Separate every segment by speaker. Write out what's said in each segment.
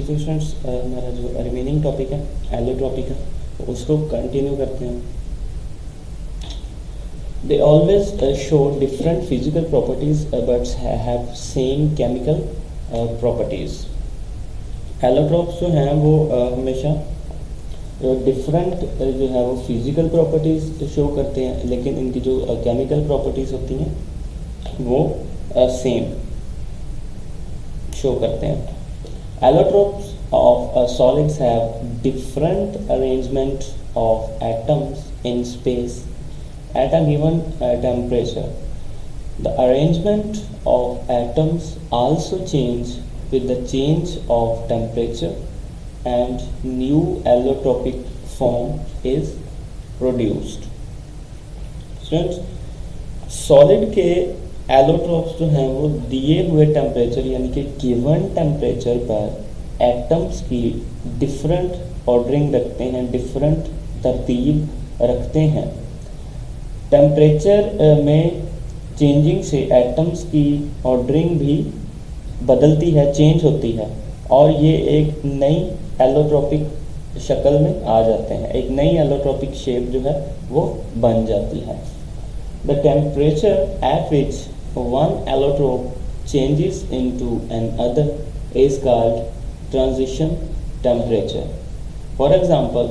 Speaker 1: तो स्टूडेंट्स हमारा जो रिमेनिंग टॉपिक है एलोट्रॉपी का उसको कंटिन्यू करते हैं। They always show different physical properties but have same chemical properties. Allotropes जो हैं वो हमेशा डिफरेंट जो है वो फिजिकल प्रॉपर्टीज शो करते हैं, लेकिन इनकी जो केमिकल प्रॉपर्टीज होती हैं वो सेम शो करते हैं। Allotropes of solids have different arrangement of atoms in space at a given temperature. The arrangement of atoms also change with the change of temperature and new allotropic form is produced. Students, solid के allotropes जो हैं वो दिए हुए temperature यानी कि given temperature पर atoms की डिफरेंट ऑर्डरिंग रखते हैं, डिफरेंट तरतीब रखते हैं। टेम्परेचर में चेंजिंग से एटम्स की ऑर्डरिंग भी बदलती है, चेंज होती है, और ये एक नई एलोट्रॉपिक शक्ल में आ जाते हैं, एक नई एलोट्रॉपिक शेप जो है वो बन जाती है। The temperature at which one allotrope changes into another is called transition temperature. For example,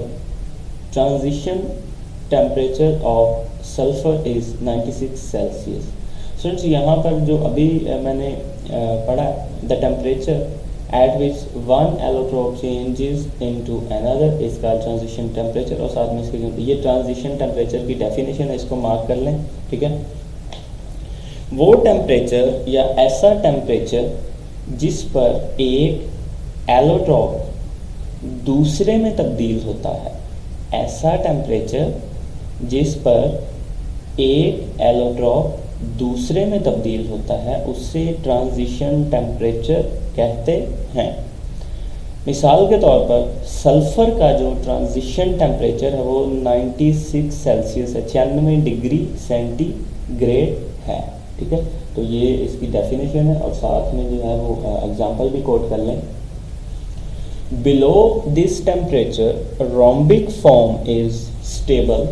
Speaker 1: transition temperature of sulfur is 96 Celsius. Students, यहाँ पर जो अभी मैंने पढ़ा, the temperature at which one allotrope changes into another is called transition temperature, और साथ में इसके ये transition temperature की definition है, इसको मार्क कर लें, ठीक है। वो टेम्परेचर या ऐसा टेम्परेचर जिस पर एक एलोट्रॉप दूसरे में तब्दील होता है, ऐसा टेम्परेचर जिस पर एक एलोट्रॉप दूसरे में तब्दील होता है उसे ट्रांजिशन टेम्परेचर कहते हैं। मिसाल के तौर पर सल्फ़र का जो ट्रांजिशन टेम्परेचर है वो 96 सेल्सियस है, 96 डिग्री सेंटीग्रेड है, ठीक है। तो ये इसकी डेफिनेशन है, और साथ में जो है वो एग्जांपल भी कोट कर लें। Below this temperature rhombic form is stable.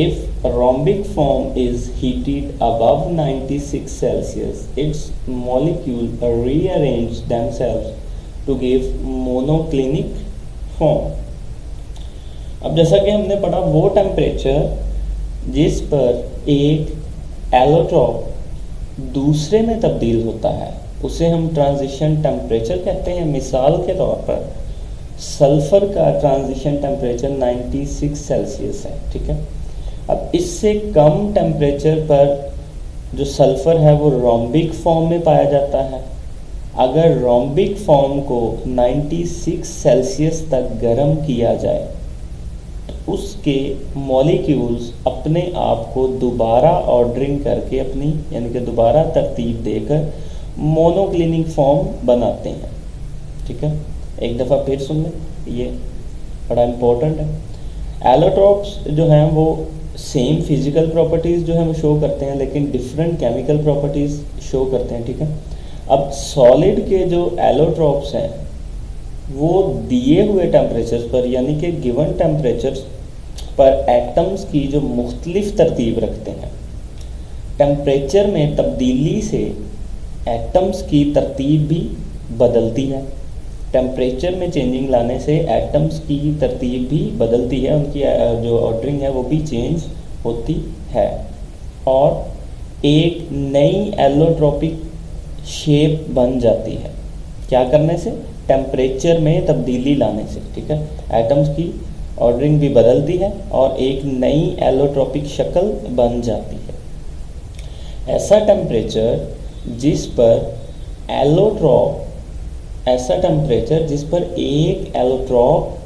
Speaker 1: If rhombic form is heated above 96 Celsius, its molecules rearrange themselves to give monoclinic form. अब जैसा कि हमने पढ़ा, वो टेम्परेचर जिस पर एक एलोट्रॉप दूसरे में तब्दील होता है उसे हम ट्रांजिशन टेम्परेचर कहते हैं। मिसाल के तौर पर सल्फर का ट्रांजिशन टेम्परेचर 96 सेल्सियस है, ठीक है। अब इससे कम टेम्परेचर पर जो सल्फ़र है वो रोम्बिक फॉर्म में पाया जाता है। अगर रोम्बिक फॉर्म को 96 सेल्सियस तक गर्म किया जाए तो उसके मॉलिक्यूल्स अपने आप को दोबारा ऑर्डरिंग करके अपनी यानी कि दोबारा तरतीब देकर मोनोक्लिनिक फॉर्म बनाते हैं, ठीक है। एक दफ़ा फिर सुन लें, ये बड़ा इम्पोर्टेंट है। एलोट्रॉप्स जो हैं वो सेम फिजिकल प्रॉपर्टीज़ जो है वो शो करते हैं, लेकिन डिफरेंट केमिकल प्रॉपर्टीज़ शो करते हैं, ठीक है। अब सॉलिड के जो एलोट्रॉप्स हैं वो दिए हुए टेम्परेचर्स पर यानी कि गिवन टेम्परेचर्स पर एटम्स की जो मुख्तलिफ तरतीब रखते हैं। टेम्परेचर में तब्दीली से एटम्स की तरतीब भी बदलती है। टेम्परेचर में चेंजिंग लाने से एटम्स की तरतीब भी बदलती है, उनकी जो ऑर्डरिंग है वो भी चेंज होती है, और एक नई एलोट्रॉपिक शेप बन जाती है। क्या करने से? टेम्परेचर में तब्दीली लाने से, ठीक है। एटम्स की ऑर्डरिंग भी बदलती है और एक नई एलोट्रॉपिक शक्ल बन जाती है। ऐसा टेम्परेचर जिस पर एक एलोट्रॉप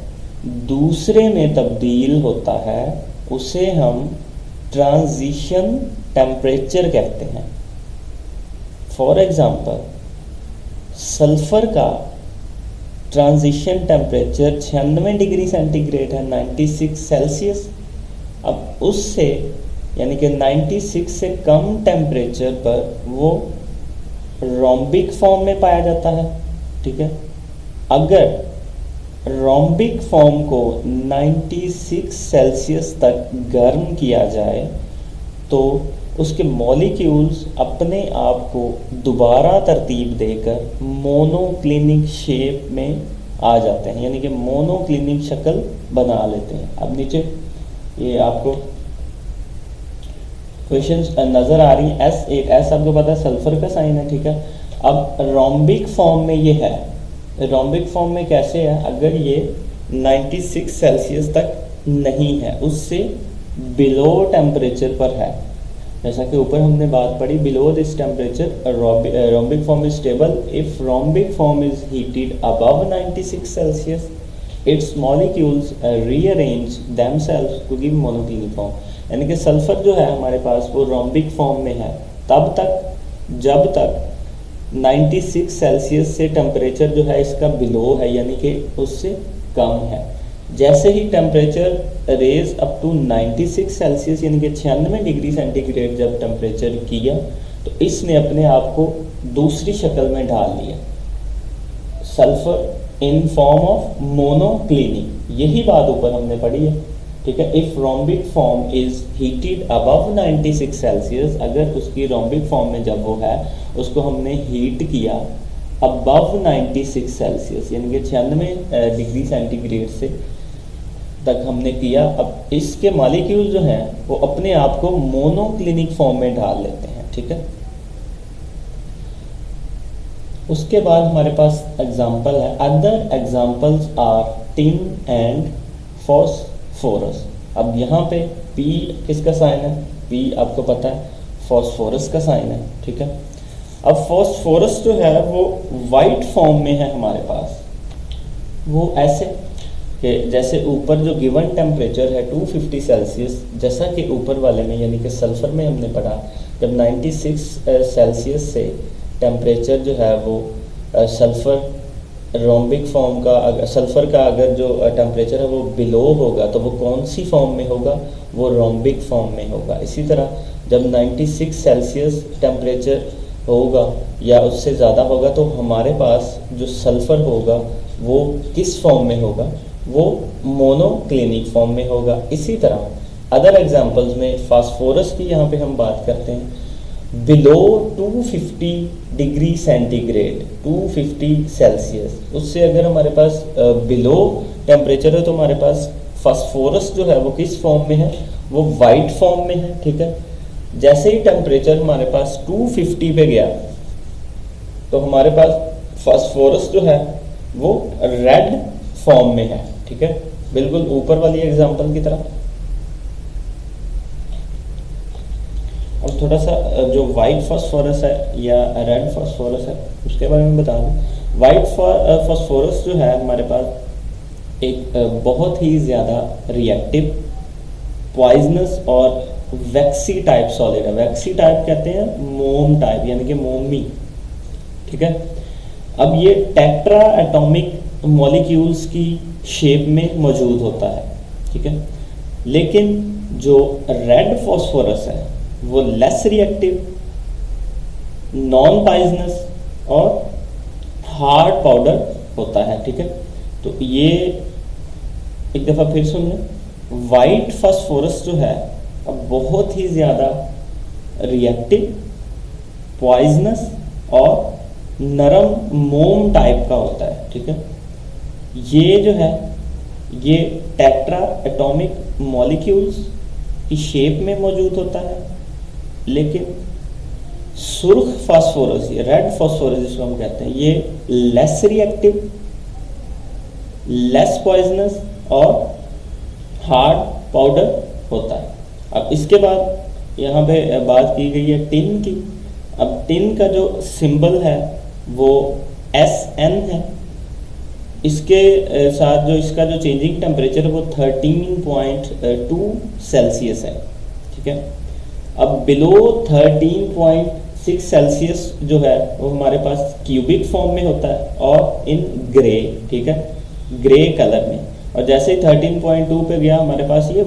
Speaker 1: दूसरे में तब्दील होता है उसे हम ट्रांजिशन टेम्परेचर कहते हैं। फॉर एग्जांपल, सल्फर का ट्रांजिशन टेम्परेचर 96 डिग्री सेंटीग्रेड है, 96 सेल्सियस। अब उससे यानी कि 96 से कम टेम्परेचर पर वो रोम्बिक फॉर्म में पाया जाता है, ठीक है। अगर रोम्बिक फॉर्म को 96 सेल्सियस तक गर्म किया जाए तो उसके मॉलिक्यूल्स अपने आप को दोबारा तरतीब देकर मोनोक्लिनिक शेप में आ जाते हैं, यानी कि मोनोक्लिनिक शक्ल बना लेते हैं। अब नीचे ये आपको क्वेश्चंस नज़र आ रही है। S8 S आपको पता है सल्फर का साइन है, ठीक है। अब रोम्बिक फॉर्म में ये है, रोम्बिक फॉर्म में कैसे है, अगर ये 96 सेल्सियस तक नहीं है, उससे बिलो टेम्परेचर पर है, जैसा कि ऊपर हमने बात पढ़ी, below this temperature rhombic form is stable. If rhombic form is heated above 96 Celsius its molecules rearrange themselves to give monoclinic form. यानी कि सल्फर जो है हमारे पास वो रोम्बिक फॉर्म में है तब तक जब तक 96 सेल्सियस से टेम्परेचर जो है इसका बिलो है, यानी कि उससे कम है। जैसे ही temperature raise up to 96 Celsius यानी कि 96 डिग्री सेंटीग्रेड जब टेम्परेचर किया तो इसने अपने आप को दूसरी शक्ल में ढाल लिया, sulphur in form of monoclinic. यही बात ऊपर हमने पढ़ी है, ठीक है। If rhombic form is heated above 96 Celsius, अगर उसकी रोम्बिक फॉर्म में जब वो है उसको हमने हीट किया अबव 96 सेल्सियस यानी कि 96 डिग्री सेंटीग्रेड से तक हमने किया, अब इसके मॉलिक्यूल जो हैं वो अपने आप को मोनोक्लिनिक फॉर्म में ढाल लेते हैं, ठीक है। उसके बाद हमारे पास एग्जाम्पल है, other examples are tin and phosphorus. अब यहाँ पे P किसका साइन है, P आपको पता है फॉस्फोरस का साइन है, ठीक है। अब फॉस्फोरस जो है वो वाइट फॉर्म में है हमारे पास, वो ऐसे कि जैसे ऊपर जो गिवन टेम्परेचर है 250 सेल्सियस, जैसा कि ऊपर वाले में यानी कि सल्फर में हमने पढ़ा, जब 96 सेल्सियस से टेम्परेचर जो है वो सल्फर रोम्बिक फॉर्म का, सल्फर का अगर जो टेम्परेचर है वो बिलो होगा तो वो कौन सी फॉर्म में होगा, वो रोम्बिक फॉर्म में होगा। इसी तरह जब 96 सेल्सियस टेम्परेचर होगा या उससे ज़्यादा होगा तो हमारे पास जो सल्फर होगा वो किस फॉर्म में होगा, वो मोनोक्लिनिक फॉर्म में होगा। इसी तरह अदर एग्जांपल्स में फास्फोरस की यहाँ पे हम बात करते हैं, बिलो 250 डिग्री सेंटीग्रेड 250 सेल्सियस, उससे अगर हमारे पास बिलो टेम्परेचर है तो हमारे पास फास्फोरस जो है वो किस फॉर्म में है, वो वाइट फॉर्म में है, ठीक है। जैसे ही टेम्परेचर हमारे पास 250 पे गया तो हमारे पास फास्फोरस जो है वो रेड फॉर्म में है, ठीक है, बिल्कुल ऊपर वाली एग्जांपल की तरह। अब थोड़ा सा जो वाइट फास्फोरस है या रेड फास्फोरस है उसके बारे में बता दूं। वाइट फास्फोरस जो है हमारे पास एक बहुत ही ज़्यादा रिएक्टिव, पॉइजनस और वैक्सी टाइप सॉलिड है। वैक्सी टाइप कहते हैं मोम टाइप, यानी कि मोमी, ठीक है। अब ये टेट्रा एटॉमिक मॉलिक्यूल्स की शेप में मौजूद होता है, ठीक है। लेकिन जो रेड फास्फोरस है वो लेस रिएक्टिव, नॉन पॉइजनस और हार्ड पाउडर होता है, ठीक है। तो ये एक दफ़ा फिर सुन लें, वाइट फास्फोरस जो है अब बहुत ही ज़्यादा रिएक्टिव, पॉइजनस और नरम मोम टाइप का होता है, ठीक है। ये जो है ये टेट्रा एटॉमिक मॉलिक्यूल्स की शेप में मौजूद होता है, लेकिन सुर्ख फास्फोरस, ये रेड फास्फोरस जिसको हम कहते हैं, ये लेस रिएक्टिव, लेस पॉइजनस और हार्ड पाउडर होता है। अब इसके बाद यहाँ पे बात की गई है टिन की। अब टिन का जो सिंबल है वो SN है, इसके साथ जो इसका जो चेंजिंग टेम्परेचर है वो 13.2 सेल्सियस है, ठीक है। अब बिलो 13.6 सेल्सियस जो है वो हमारे पास क्यूबिक फॉर्म में होता है और इन ग्रे, ठीक है, ग्रे कलर में। और जैसे ही 13.2 पे गया हमारे पास ये